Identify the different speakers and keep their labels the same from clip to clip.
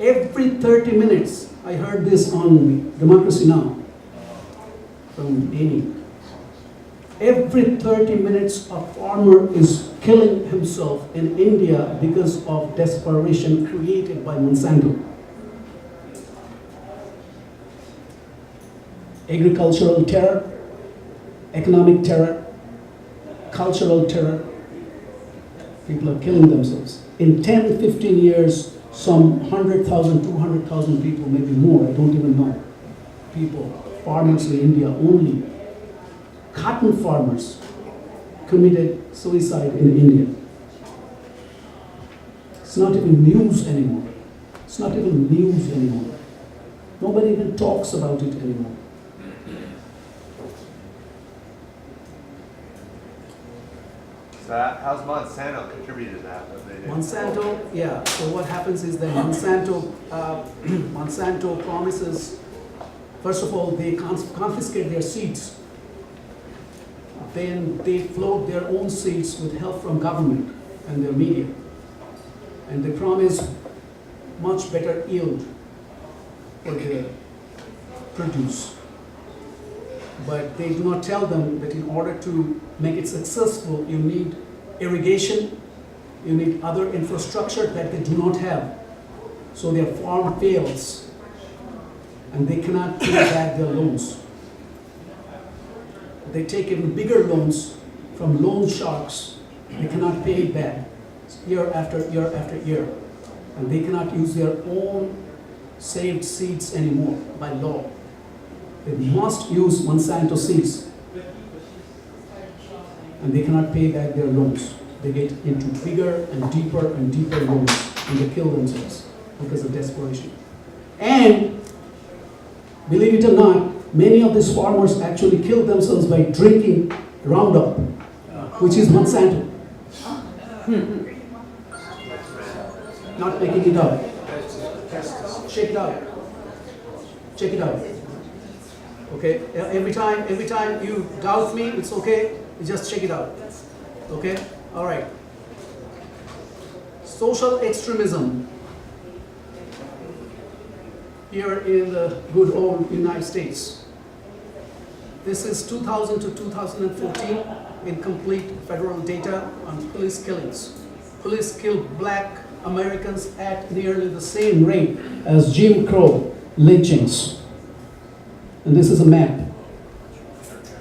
Speaker 1: Every 30 minutes, I heard this on Democracy Now! From Amy. Every 30 minutes, a farmer is killing himself in India because of desperation created by Monsanto. Agricultural terror, economic terror, cultural terror. People are killing themselves. In 10, 15 years, some 100,000, 200,000 people, maybe more, I don't even know, people, farmers in India only, cotton farmers, committed suicide in India. It's not even news anymore. It's not even news anymore. Nobody even talks about it anymore.
Speaker 2: So how's Monsanto contributed to that?
Speaker 1: Monsanto, yeah. So what happens is that Monsanto promises, first of all, they confiscate their seeds. Then they float their own seeds with help from government and their media. And they promise much better yield for their produce. But they do not tell them that in order to make it successful, you need irrigation, you need other infrastructure that they do not have. So their farm fails and they cannot pay back their loans. They take even bigger loans from loan sharks. They cannot pay it back year after year after year. And they cannot use their own saved seeds anymore by law. They must use Monsanto seeds. And they cannot pay back their loans. They get into bigger and deeper loans and they kill themselves because of desperation. And believe it or not, many of these farmers actually kill themselves by drinking Roundup, which is Monsanto. Not making it up. Check it out. Check it out. Okay? Every time you doubt me, it's okay. You just check it out. Okay? All right. Social extremism here in the good old United States. This is 2000 to 2014 incomplete federal data on police killings. Police killed black Americans at nearly the same rate as Jim Crow lynchings. And this is a map.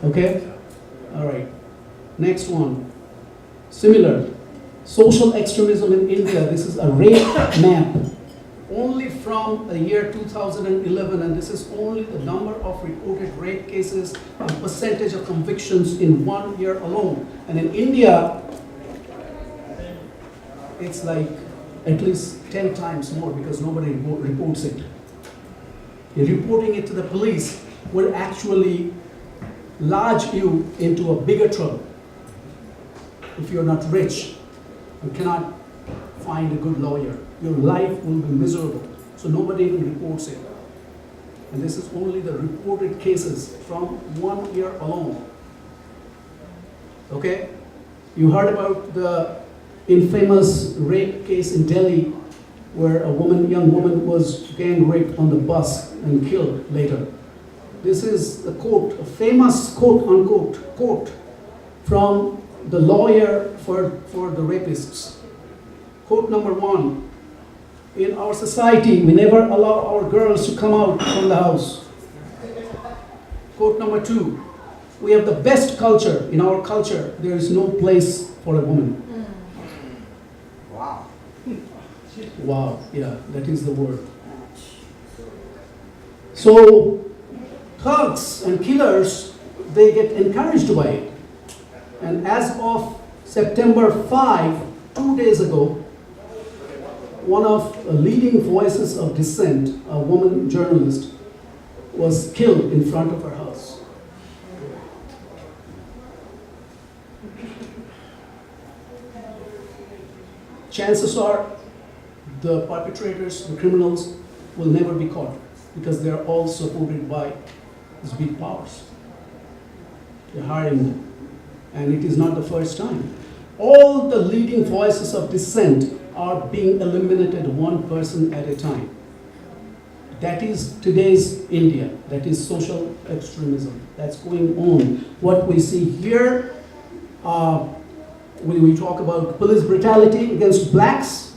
Speaker 1: Okay? All right. Next one. Similar. Social extremism in India. This is a rape map. Only from the year 2011, and this is only the number of reported rape cases and percentage of convictions in 1 year alone. And in India, it's like at least 10 times more because nobody reports it. Reporting it to the police will actually lodge you into a bigger trouble. If you're not rich, you cannot find a good lawyer. Your life will be miserable. So nobody even reports it. And this is only the reported cases from 1 year alone. Okay? You heard about the infamous rape case in Delhi where a young woman was gang raped on the bus and killed later. This is a quote, a famous quote unquote quote from the lawyer for the rapists. Quote number 1, in our society, we never allow our girls to come out from the house. Quote number 2, we have the best culture. In our culture, there is no place for a woman.
Speaker 2: Wow.
Speaker 1: Wow, yeah, that is the word. So, thugs and killers, they get encouraged by it. And as of September 5, 2 days ago, one of the leading voices of dissent, a woman journalist, was killed in front of her house. Chances are the perpetrators, the criminals, will never be caught because they're all supported by these big powers. They're hiring them. And it is not the first time. All the leading voices of dissent are being eliminated one person at a time. That is today's India. That is social extremism. That's going on. What we see here, when we talk about police brutality against blacks,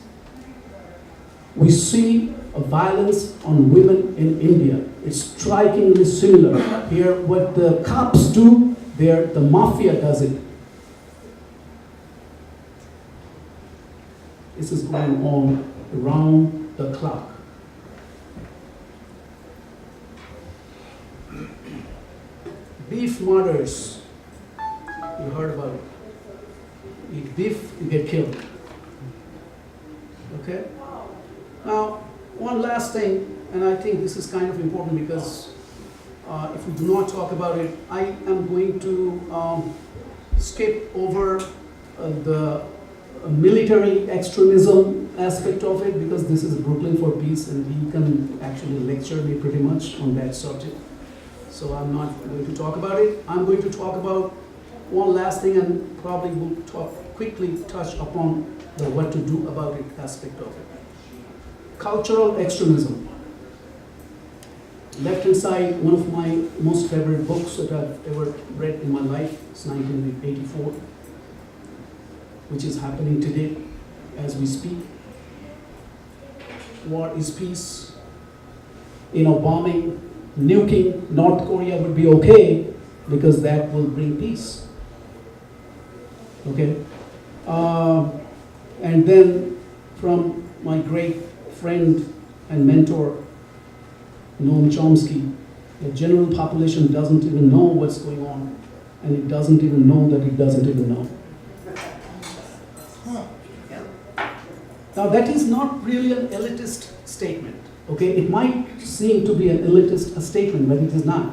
Speaker 1: we see a violence on women in India. It's strikingly similar. Here, what the cops do, there the mafia does it. This is going on around the clock. Beef murders, you heard about it. Eat beef, you get killed. Okay? Now, one last thing, and I think this is kind of important because if we do not talk about it, I am going to skip over the military extremism aspect of it because this is Brooklyn for Peace and he can actually lecture me pretty much on that subject. So I'm not going to talk about it. I'm going to talk about one last thing and probably will quickly touch upon the what to do about it aspect of it. Cultural extremism. Left-hand side, one of my most favorite books that I've ever read in my life is 1984, which is happening today as we speak. War is peace. Bombing, nuking North Korea would be okay because that will bring peace. Okay? And then from my great friend and mentor, Noam Chomsky, the general population doesn't even know what's going on, and it doesn't even know that it doesn't even know. Now that is not really an elitist statement, okay? It might seem to be an elitist statement, but it is not.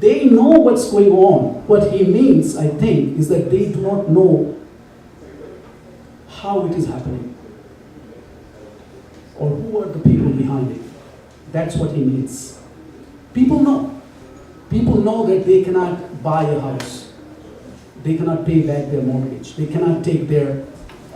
Speaker 1: They know what's going on. What he means, I think, is that they do not know how it is happening or who are the people behind it. That's what he means. People know. People know that they cannot buy a house. They cannot pay back their mortgage. They cannot take their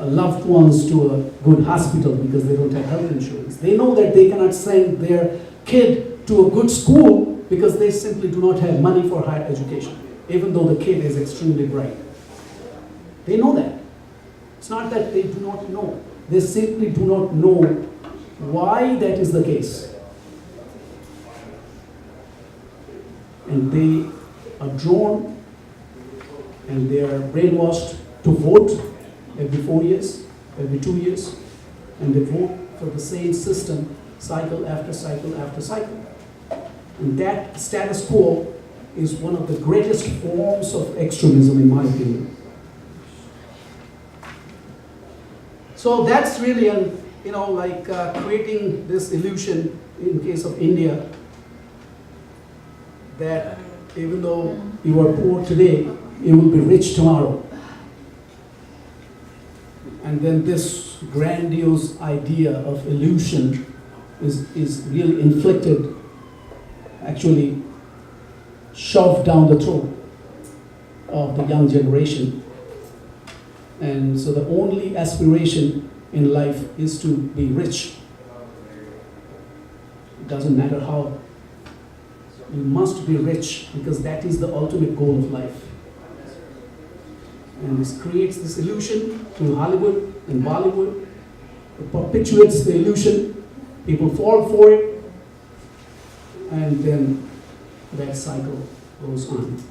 Speaker 1: loved ones to a good hospital because they don't have health insurance. They know that they cannot send their kid to a good school because they simply do not have money for higher education, even though the kid is extremely bright. They know that. It's not that they do not know. They simply do not know why that is the case. And they are drawn and they are brainwashed to vote every 4 years, every 2 years, and they vote for the same system cycle after cycle after cycle. And that status quo is one of the greatest forms of extremism in my opinion. So that's really creating this illusion in case of India that even though you are poor today, you will be rich tomorrow. And then this grandiose idea of illusion is really inflicted, actually shoved down the throat of the young generation. And so the only aspiration in life is to be rich. It doesn't matter how. You must be rich because that is the ultimate goal of life. And this creates this illusion through Hollywood and Bollywood. It perpetuates the illusion. People fall for it. And then that cycle goes on.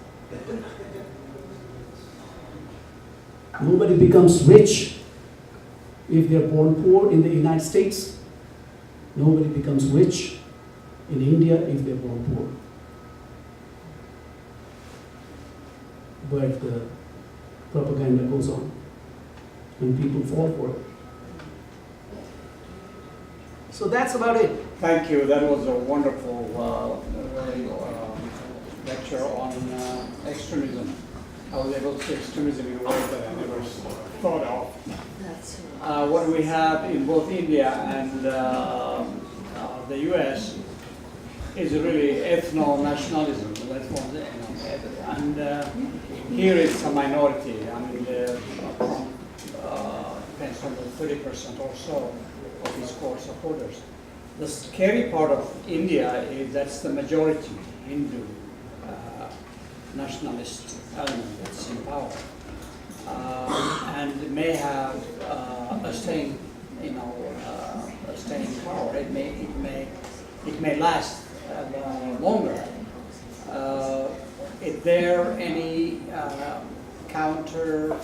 Speaker 1: Nobody becomes rich if they're born poor in the United States. Nobody becomes rich in India if they're born poor. But the propaganda goes on and people fall for it. So that's about it.
Speaker 3: Thank you. That was a wonderful lecture on extremism. I was able to see extremism in a way that I never thought of. What we have in both India and the US is really ethno-nationalism. And here it's a minority. I mean, depends on the 30% or so of his core supporters. The scary part of India is that's the majority Hindu nationalist element that's in power, and may have a staying, a staying power. It may last longer. Is there any counter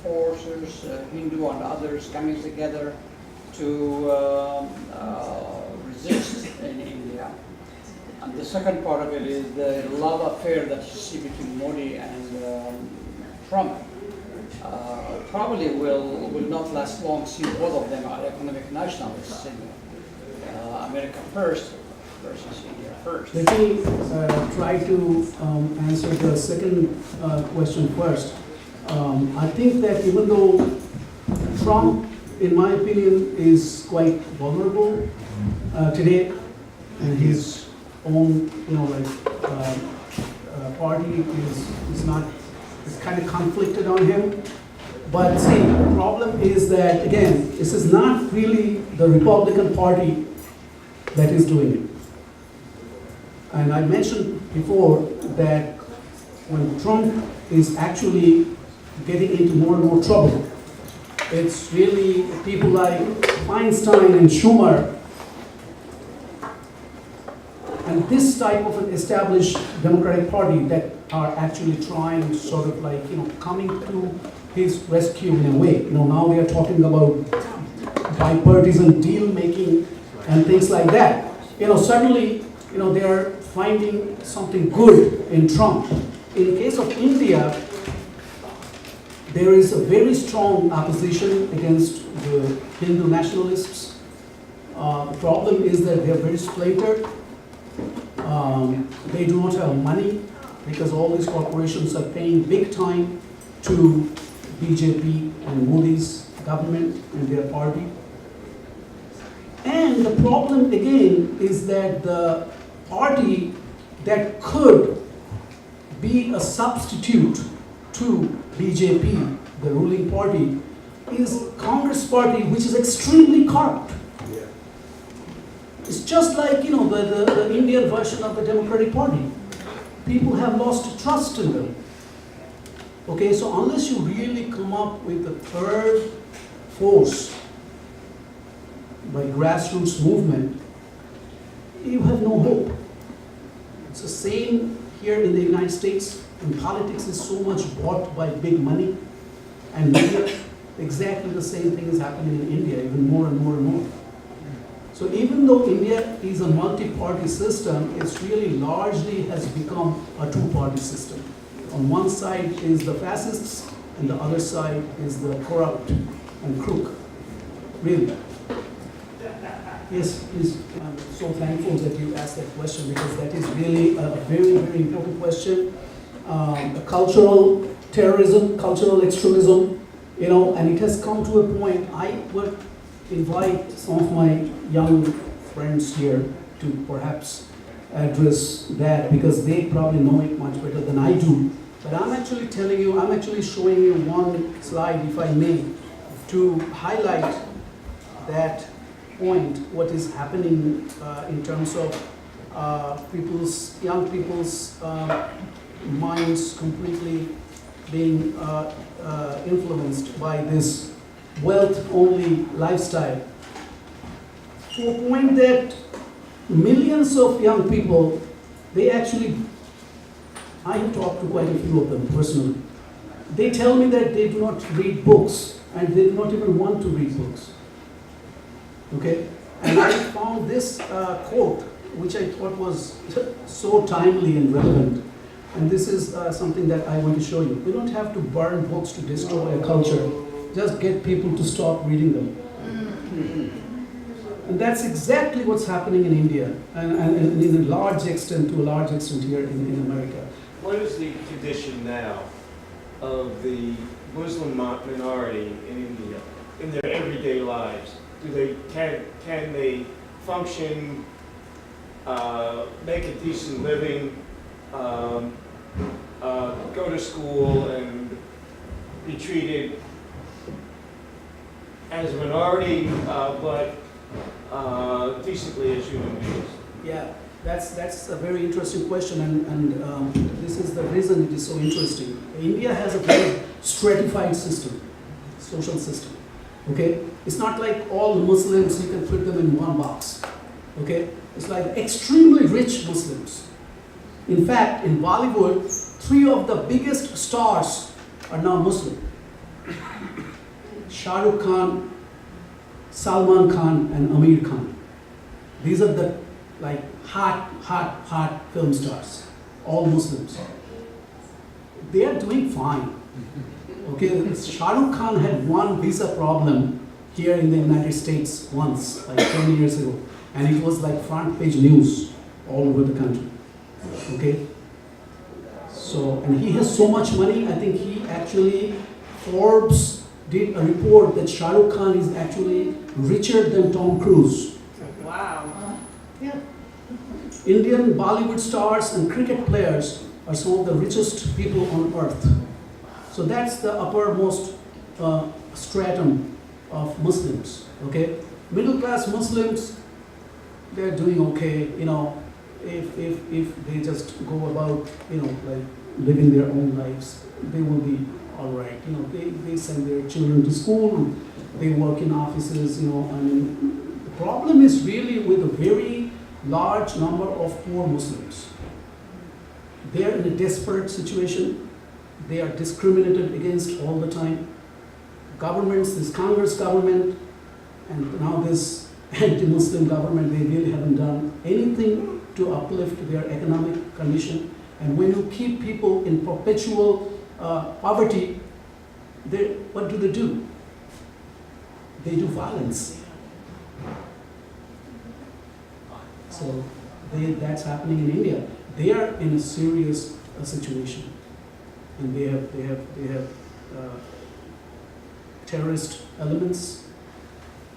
Speaker 3: forces, Hindu and others, coming together to resist in India? And the second part of it is the love affair that you see between Modi and Trump. Probably will not last long, since both of them are economic nationalists in America first versus India first.
Speaker 1: Let me try to answer the second question first. I think that even though Trump, in my opinion, is quite vulnerable today, and his own, party is kind of conflicted on him. But see, the problem is that, again, this is not really the Republican Party that is doing it. And I mentioned before that when Trump is actually getting into more and more trouble, it's really people like Feinstein and Schumer and this type of an established Democratic Party that are actually trying sort of like, coming to his rescue in a way. Now they are talking about bipartisan deal making and things like that. Suddenly, they are finding something good in Trump. In the case of India, there is a very strong opposition against the Hindu nationalists. The problem is that they are very splintered. They do not have money because all these corporations are paying big time to BJP and Modi's government and their party. And the problem again is that the party that could be a substitute to BJP, the ruling party, is Congress party, which is extremely corrupt. It's just like, the Indian version of the Democratic Party. People have lost trust in them. Okay, so unless you really come up with a third force by grassroots movement, you have no hope. It's the same here in the United States, and politics is so much bought by big money and media. Exactly the same thing is happening in India, even more and more and more. So even though India is a multi-party system, it's really largely has become a two-party system. On one side is the fascists, and the other side is the corrupt and crook. Really. Yes, please. I'm so thankful that you asked that question, because that is really a very, very important question. Cultural terrorism, cultural extremism, and it has come to a point. I would invite some of my young friends here to perhaps address that, because they probably know it much better than I do. But I'm actually telling you, I'm actually showing you one slide, if I may, to highlight that point, what is happening in terms of young people's minds completely being influenced by this wealth-only lifestyle. To a point that millions of young people, I have talked to quite a few of them personally. They tell me that they do not read books, and they do not even want to read books. Okay? And I found this quote, which I thought was so timely and relevant. And this is something that I want to show you. We don't have to burn books to destroy a culture. Just get people to stop reading them. And that's exactly what's happening in India, and in a large extent, to a large extent here in America.
Speaker 4: What is the condition now of the Muslim minority in India in their everyday lives? Can they function, make a decent living, go to school and be treated as a minority, but decently as human beings?
Speaker 1: Yeah, that's a very interesting question, and this is the reason it is so interesting. India has a very stratified system, social system. Okay, it's not like all Muslims you can put them in one box. Okay, it's like extremely rich Muslims. In fact, in Bollywood, 3 of the biggest stars are now Muslim: Shah Rukh Khan, Salman Khan, and Amir Khan. These are the like hot film stars, all Muslims. They are doing fine. Okay, Shah Rukh Khan had one visa problem here in the United States once, like 10 years ago, and it was like front page news all over the country. Okay, so, and he has so much money, I think he actually, Forbes did a report that Shah Rukh Khan is actually richer than Tom Cruise.
Speaker 5: Wow.
Speaker 1: Yeah. Indian Bollywood stars and cricket players are some of the richest people on earth. So that's the uppermost stratum of Muslims. Okay, middle class Muslims, they're doing okay. You know, if they just go about, you know, like living their own lives, they will be all right. You know, they send their children to school, they work in offices. You know, I mean, the problem is really with a very large number of poor Muslims. They are in a desperate situation. They are discriminated against all the time. Governments, this Congress government, and now this anti-Muslim government, they really haven't done anything to uplift their economic condition. And when you keep people in perpetual poverty, what do? They do violence. So that's happening in India. They are in a serious situation, and they have terrorist elements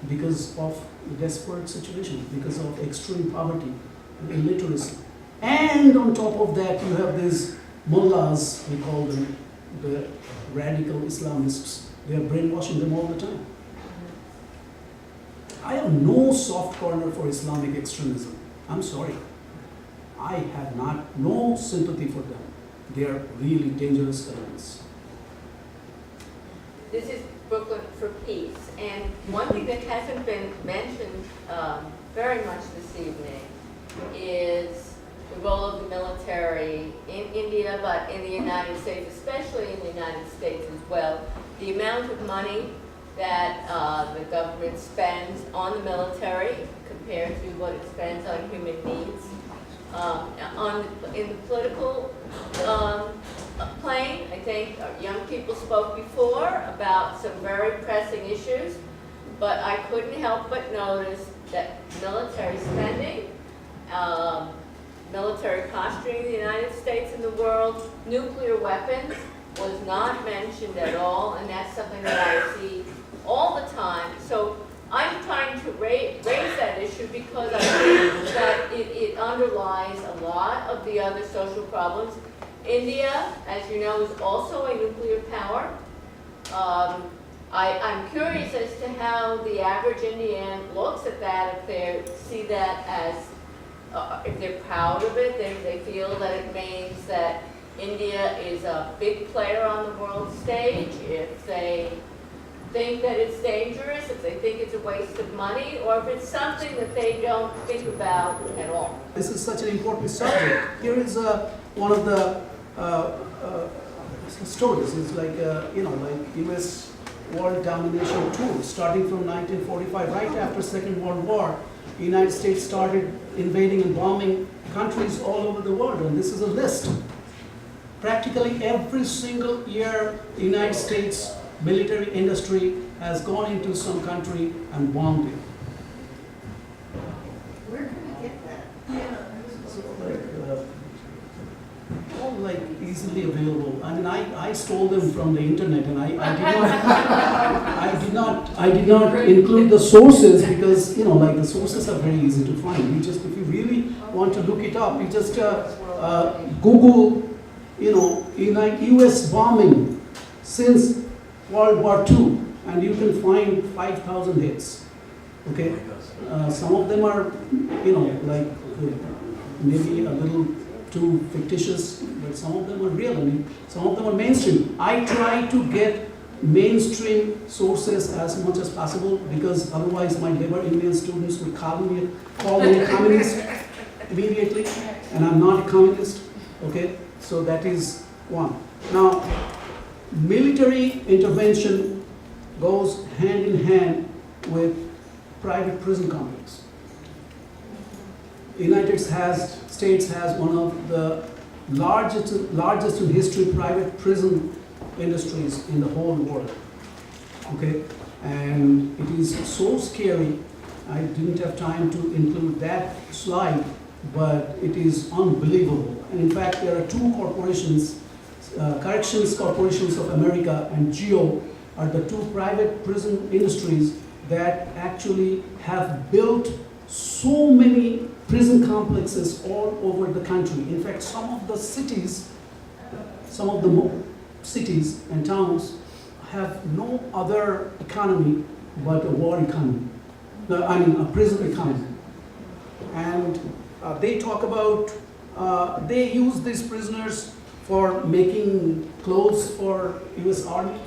Speaker 1: because of the desperate situation, because of extreme poverty and illiteracy. And on top of that, you have these mullahs, we call them, the radical Islamists. They are brainwashing them all the time. I have no soft corner for Islamic extremism. I'm sorry. I have no sympathy for them. They are really dangerous elements.
Speaker 5: This is Brooklyn for Peace, and one thing that hasn't been mentioned very much this evening is the role of the military in India, but in the United States, especially in the United States as well. The amount of money that the government spends on the military compared to what it spends on human needs. In the political plane, I think young people spoke before about some very pressing issues, but I couldn't help but notice that military spending, military posturing in the United States and the world, nuclear weapons was not mentioned at all, and that's something that I see all the time. So I'm trying to raise that issue because I think that it underlies a lot of the other social problems. India, as you know, is also a nuclear power. I'm curious as to how the average Indian looks at that, if they see that as, if they're proud of it, they feel that it means that India is a big player on the world stage, if they think that it's dangerous, if they think it's a waste of money, or if it's something that they don't think about at all.
Speaker 1: This is such an important subject. Here is one of the stories. It's like, like U.S. world domination tour, starting from 1945, right after Second World War. The United States started invading and bombing countries all over the world, and this is a list. Practically every single year, the United States military industry has gone into some country and bombed it.
Speaker 6: Where can I get that? Yeah.
Speaker 1: All like easily available. I mean, I stole them from the internet, and I did not include the sources because like the sources are very easy to find. If you really want to look it up, you just Google, U.S. bombing since World War II, and you can find 5,000 hits. Okay, some of them are, like maybe a little too fictitious, but some of them are real. I mean, some of them are mainstream. I try to get mainstream sources as much as possible because otherwise my labor union students would call me a communist immediately, and I'm not a communist. Okay, so that is one. Now, military intervention goes hand in hand with private prison complex. United States has one of the largest in history private prison industries in the whole world. Okay, and it is so scary. I didn't have time to include that slide, but it is unbelievable. And in fact, there are two corporations, Corrections Corporations of America and GEO are the two private prison industries that actually have built so many prison complexes all over the country. In fact, some of the cities and towns have no other economy but a war economy. A prison economy. And they talk about, they use these prisoners for making clothes for US Army.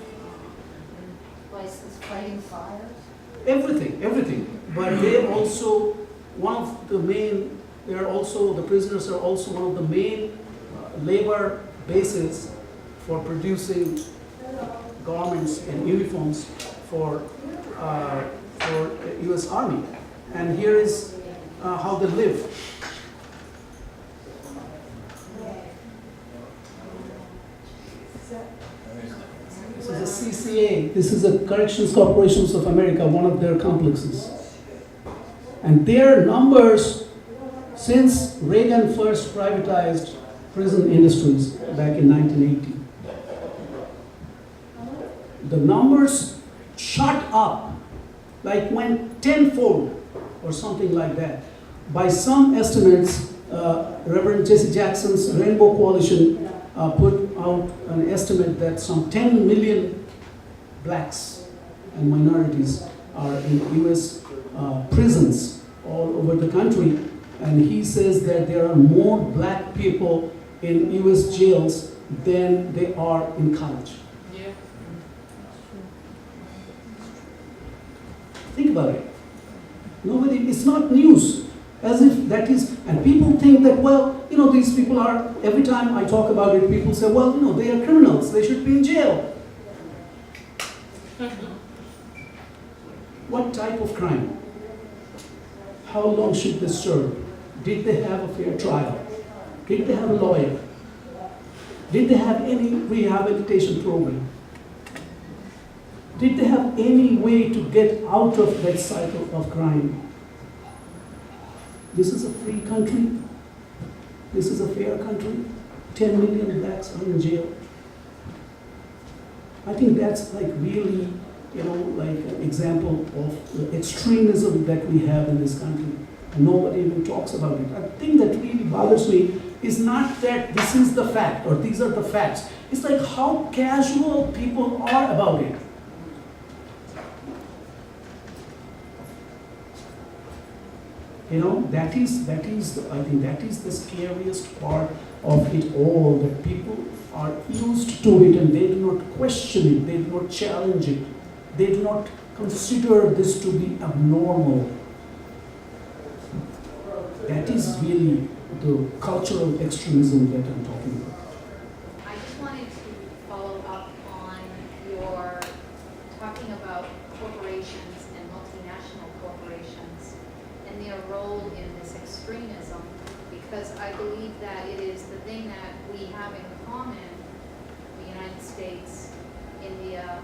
Speaker 6: Places fighting fires.
Speaker 1: Everything. But they also, the prisoners are also one of the main labor bases for producing garments and uniforms for US Army. And here is how they live. This is a CCA. This is a Corrections Corporations of America, one of their complexes. And their numbers, since Reagan first privatized prison industries back in 1980, the numbers shot up, like went tenfold or something like that. By some estimates, Reverend Jesse Jackson's Rainbow Coalition put out an estimate that some 10 million blacks and minorities are in US prisons all over the country. And he says that there are more black people in US jails than they are in college.
Speaker 6: Yeah.
Speaker 1: Think about it. It's not news. As if that is, and people think that, well, these people are, every time I talk about it, people say, well, they are criminals, they should be in jail. What type of crime? How long should they serve? Did they have a fair trial? Did they have a lawyer? Did they have any rehabilitation program? Did they have any way to get out of that cycle of crime? This is a free country. This is a fair country. 10 million blacks are in jail. I think that's like really, like an example of the extremism that we have in this country. And nobody even talks about it. The thing that really bothers me is not that this is the fact or these are the facts. It's like how casual people are about it. I think that is the scariest part of it all, that people are used to it and they do not question it, they do not challenge it, they do not consider this to be abnormal. That is really the cultural extremism that I'm talking about.
Speaker 7: I just wanted to follow up on your talking about corporations and multinational corporations and their role in this extremism, because I believe that it is the thing that we have in common, the United States, India,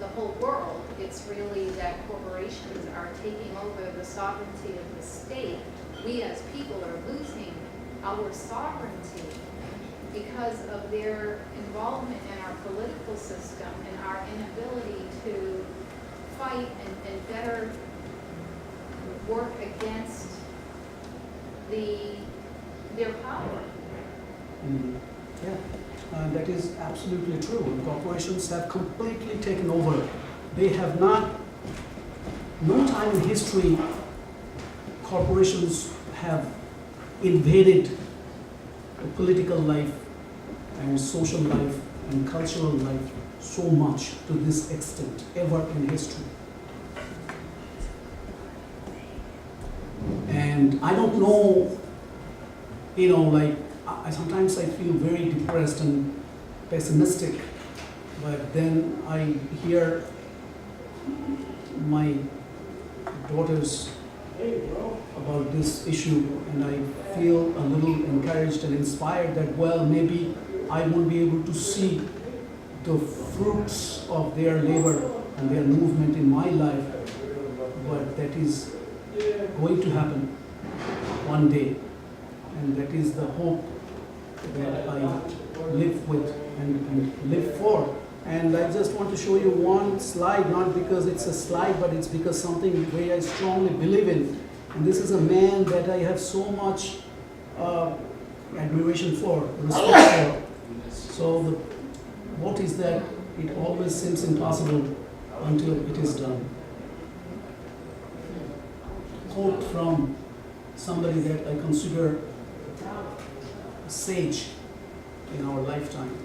Speaker 7: the whole world. It's really that corporations are taking over the sovereignty of the state. We as people are losing our sovereignty because of their involvement in our political system and our inability to fight and better work against their power.
Speaker 1: Mm-hmm. Yeah. That is absolutely true. Corporations have completely taken over. They have not no time in history corporations have invaded the political life and social life and cultural life so much to this extent ever in history. And I don't know, like sometimes I feel very depressed and pessimistic, but then I hear my daughters about this issue and I feel a little encouraged and inspired that, well, maybe I won't be able to see the fruits of their labor and their movement in my life, but that is going to happen one day, and that is the hope that I live with and live for. And I just want to show you one slide, not because it's a slide, but it's because something very I strongly believe in. And this is a man that I have so much admiration for, respect for. So what is that? It always seems impossible until it is done. Quote from somebody that I consider a sage in our lifetime.